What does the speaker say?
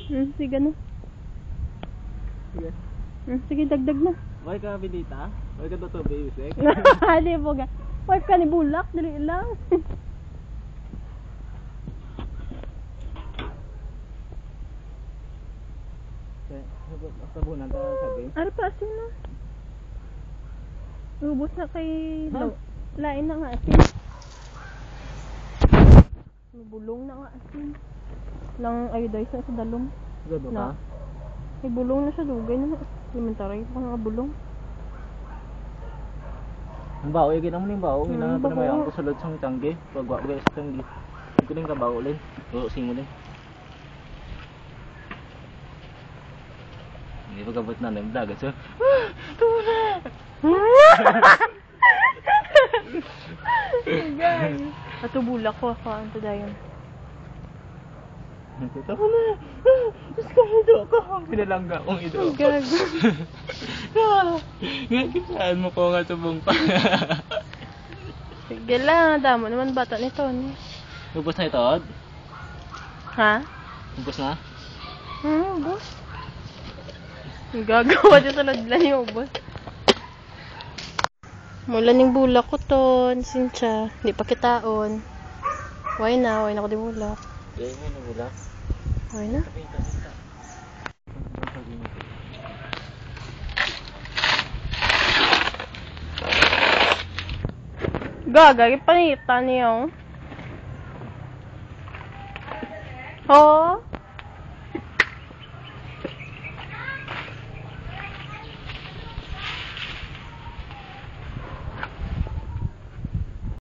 Sige na. Sige. Sige, dagdag na. Why ka binita? Why ka to basic? Di po ga. Wife ka ni Bulak, dali lang. Sabunan ta sabi. Ano pa asin na? Ubus na kay lain na nga asin. Bulong na nga asin. Lang iodize na sa dalong. Gado ka? May bulong na siya, dugay na. Elementary pa nga bulong. Ang bao, yung ginamon yung bao. Ginamon pa bao. naman yung kusulod sa tanggi. Pagwa ko sa tanggi. Hindi ko din ka bao ulit. Uusing mo din. Hindi pa kabot na na yung vlog. So, tuna! Ato bulak ko ako. Anto dayon. Ito ko na. Tapos kahito ako. Pinalangga akong ito. Gago. Ngayon mo ko nga subong pa. Sige lang. Damo naman bata ni Tony. Ubus na ito, Od? Ha? Ubus na? Ubus. Gagawa dyan sa ladlan yung ubus. Mula ning bulak ko ton. Sincha. Di pa kitaon. Why na? Why na ko di bulak? Hindi mo na bulak. Why na? Gaga, ipanitan niyo. Oh.